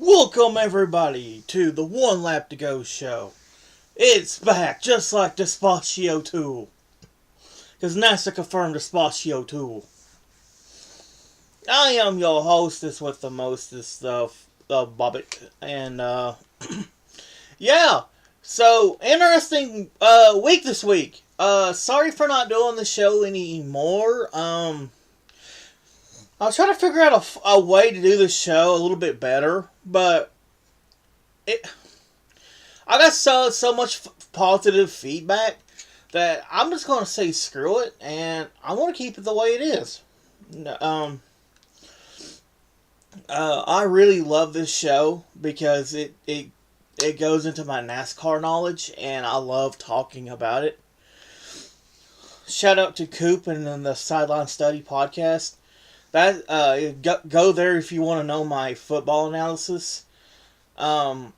Welcome everybody to the One Lap to Go show. It's back, just like Despacito 2. Because NASA confirmed Despacito 2. I am your hostess with the mostest of Bobbit. And, yeah. So, interesting week this week. Sorry for not doing the show anymore. I was trying to figure out a way to do the show a little bit better, but I got so much positive feedback that I'm just going to say screw it, and I want to keep it the way it is. I really love this show because it goes into my NASCAR knowledge, and I love talking about it. Shout out to Coop and the Sideline Study podcast. Go there if you want to know my football analysis. Courtside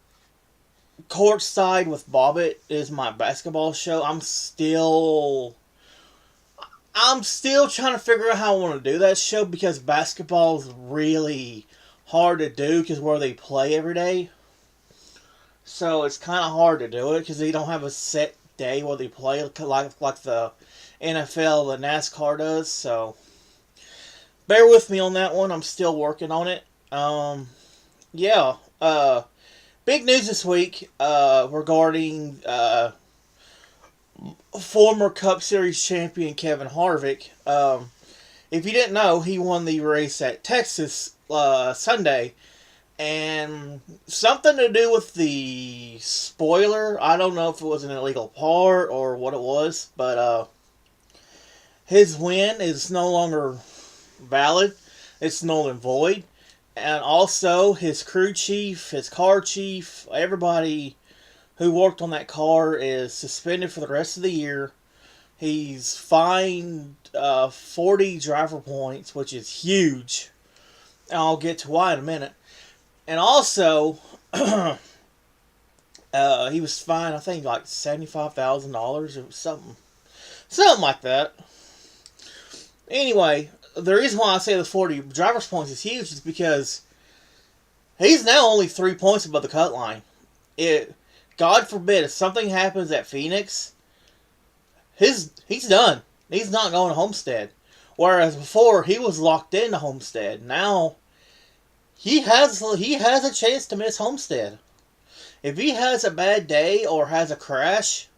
with Bobbit is my basketball show. I'm still trying to figure out how I want to do that show because basketball is really hard to do because where they play every day. So it's kind of hard to do it because they don't have a set day where they play like the NFL, the NASCAR does. So bear with me on that one. I'm still working on it. Big news this week regarding former Cup Series champion Kevin Harvick. If you didn't know, he won the race at Texas Sunday. And something to do with the spoiler. I don't know if it was an illegal part or what it was. But his win is no longer valid. It's null and void. And also his crew chief, his car chief, everybody who worked on that car is suspended for the rest of the year. He's fined 40 driver points, which is huge. And I'll get to why in a minute. And also he was fined, I think, like $75,000 or something like that. Anyway, the reason why I say the 40 driver's points is huge is because he's now only 3 points above the cut line. God forbid, if something happens at Phoenix, he's done. He's not going to Homestead. Whereas before, he was locked into Homestead. Now, he has a chance to miss Homestead. If he has a bad day or has a crash,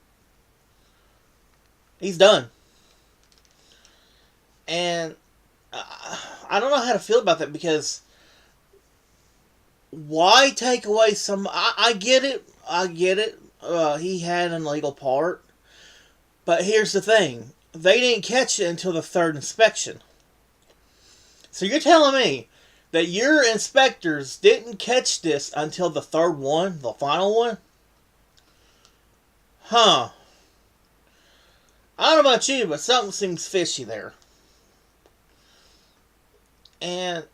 he's done. And I don't know how to feel about that because why take away some... I get it. He had an illegal part. But here's the thing. They didn't catch it until the third inspection. So you're telling me that your inspectors didn't catch this until the third one, the final one? Huh. I don't know about you, but something seems fishy there. And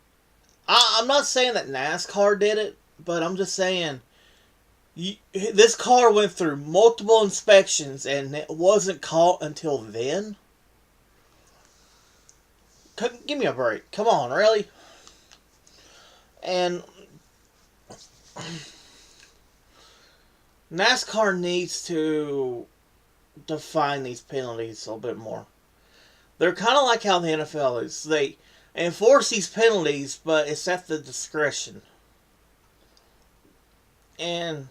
I'm not saying that NASCAR did it, but I'm just saying this car went through multiple inspections and it wasn't caught until then. Give me a break. Come on, really? And NASCAR needs to define these penalties a little bit more. They're kind of like how the NFL is. They enforce these penalties, but it's at the discretion. And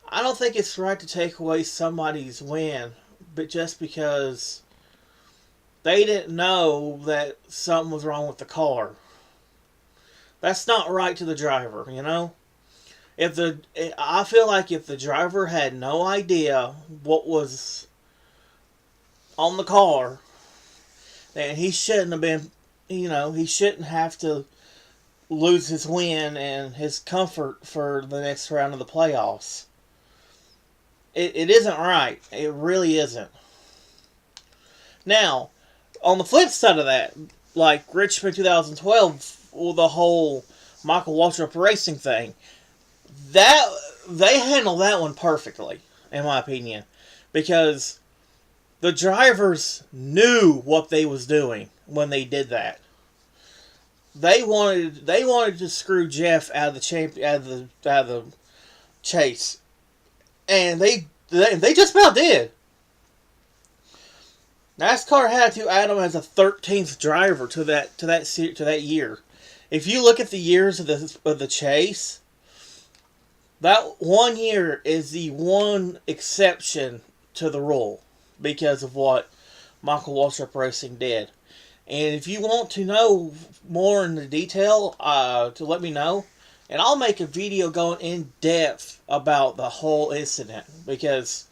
I don't think it's right to take away somebody's win, but just because they didn't know that something was wrong with the car. That's not right to the driver, you know? I feel like if the driver had no idea what was on the car, then he shouldn't have been, he shouldn't have to lose his win and his comfort for the next round of the playoffs. It isn't right. It really isn't. Now, on the flip side of that, like Richmond 2012, the whole Michael Waltrip racing thing, that they handled that one perfectly, in my opinion, because the drivers knew what they was doing when they did that. they wanted to screw Jeff out of the out of the chase, and they just about did. NASCAR had to add him as a 13th driver to that year. If you look at the years of the chase, that 1 year is the one exception to the rule because of what Michael Waltrip Racing did. And if you want to know more in the detail, to let me know, and I'll make a video going in depth about the whole incident because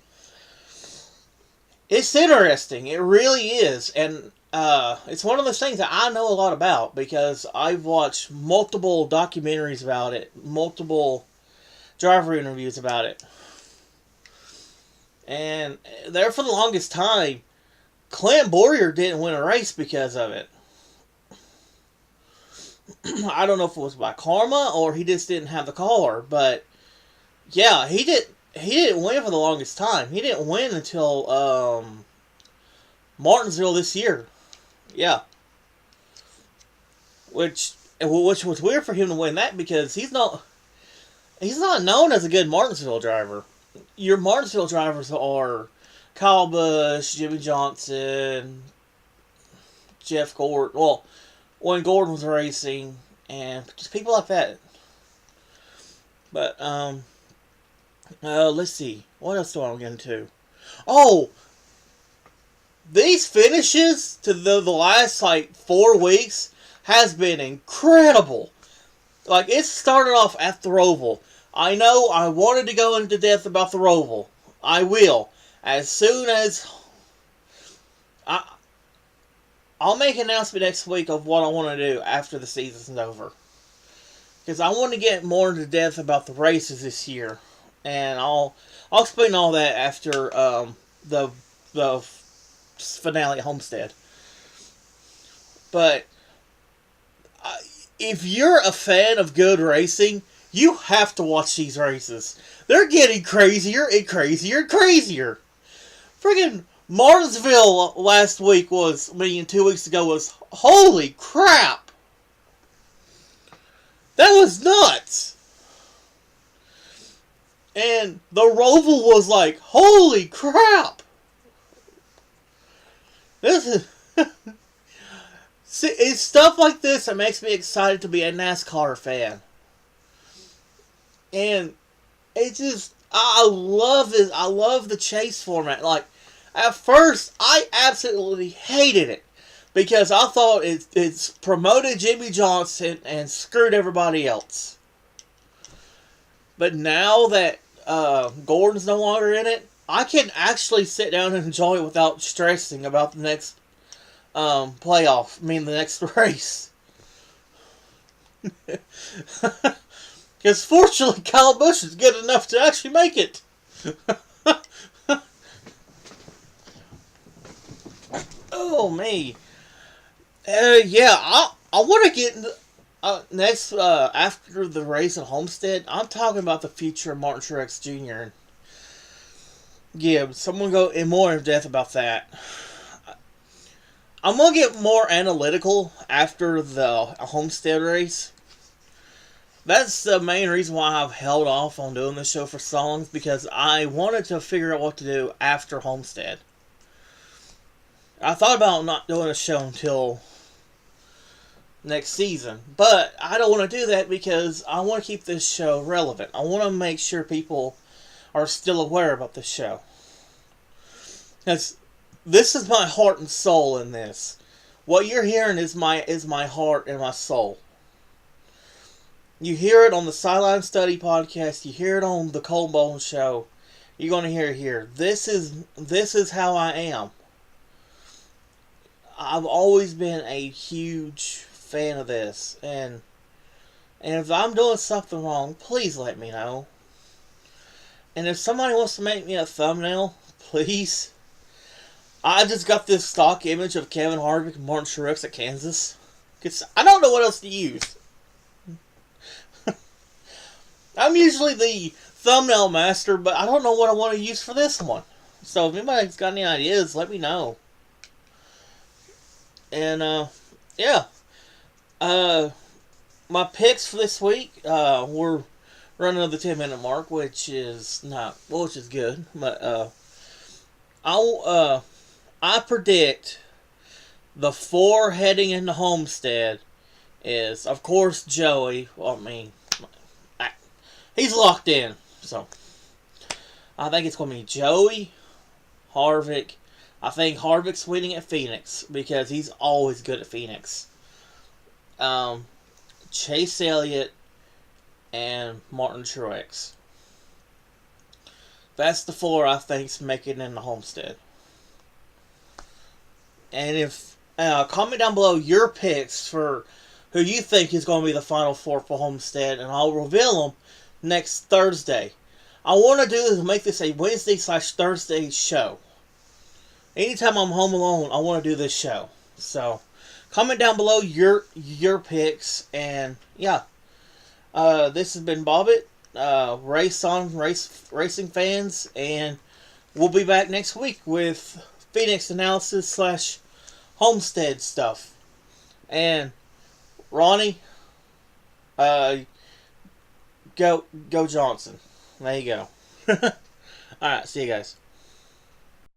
it's interesting. It really is, and it's one of those things that I know a lot about because I've watched multiple documentaries about it, multiple driver interviews about it, and there for the longest time, Clint Boyer didn't win a race because of it. I don't know if it was by karma or he just didn't have the car, but yeah, he didn't win for the longest time. He didn't win until Martinsville this year. Yeah. Which was weird for him to win that because he's not known as a good Martinsville driver. Your Martinsville drivers are Kyle Busch, Jimmy Johnson, Jeff Gordon. Well, when Gordon was racing, and just people like that. But let's see. What else do I want to get into? Oh, these finishes to the last 4 weeks has been incredible. Like, it started off at the Roval. I know I wanted to go into depth about the Roval. I will. As soon as I'll make an announcement next week of what I want to do after the season's over. Because I want to get more into depth about the races this year. And I'll explain all that after the finale at Homestead. But if you're a fan of good racing, you have to watch these races. They're getting crazier and crazier and crazier. Friggin' Martinsville last week 2 weeks ago was, holy crap! That was nuts! And the Roval was like, holy crap! This is... See, it's stuff like this that makes me excited to be a NASCAR fan. And it just... I love this. I love the chase format. Like, at first, I absolutely hated it. Because I thought it's promoted Jimmy Johnson and screwed everybody else. But now that Gordon's no longer in it, I can actually sit down and enjoy it without stressing about the next the next race. Because fortunately, Kyle Busch is good enough to actually make it. Oh, me. Yeah, I want to get next after the race at Homestead. I'm talking about the future of Martin Truex Jr. and Gibbs. I'm gonna go in more in depth about that. I'm gonna get more analytical after the Homestead race. That's the main reason why I've held off on doing this show for so long, because I wanted to figure out what to do after Homestead. I thought about not doing a show until next season, but I don't want to do that because I want to keep this show relevant. I want to make sure people are still aware about this show. Because this is my heart and soul in this. What you're hearing is my heart and my soul. You hear it on the Sideline Study podcast. You hear it on the Cole Bowles show. You're going to hear it here. This is how I am. I've always been a huge fan of this, and if I'm doing something wrong, please let me know. And if somebody wants to make me a thumbnail, please. I just got this stock image of Kevin Harvick and Martin Truex at Kansas. Cause I don't know what else to use. I'm usually the thumbnail master, but I don't know what I want to use for this one. So if anybody's got any ideas, let me know. And, yeah. Uh, my picks for this week, we're running the 10-minute mark, which is not, well, which is good. But I'll I predict the four heading into Homestead is, of course, Joey. Well, I mean, he's locked in, so I think it's going to be Joey, Harvick. I think Harvick's winning at Phoenix because he's always good at Phoenix. Um, Chase Elliott and Martin Truex. That's the four I think's making in the Homestead. And if comment down below your picks for who you think is going to be the final four for Homestead, and I'll reveal them next Thursday. I want to do is make this a Wednesday/Thursday show. Anytime I'm home alone, I want to do this show. So, comment down below your picks, and yeah, this has been Bobbit, racing fans, and we'll be back next week with Phoenix analysis slash Homestead stuff. And Ronnie, go Johnson. There you go. All right, see you guys.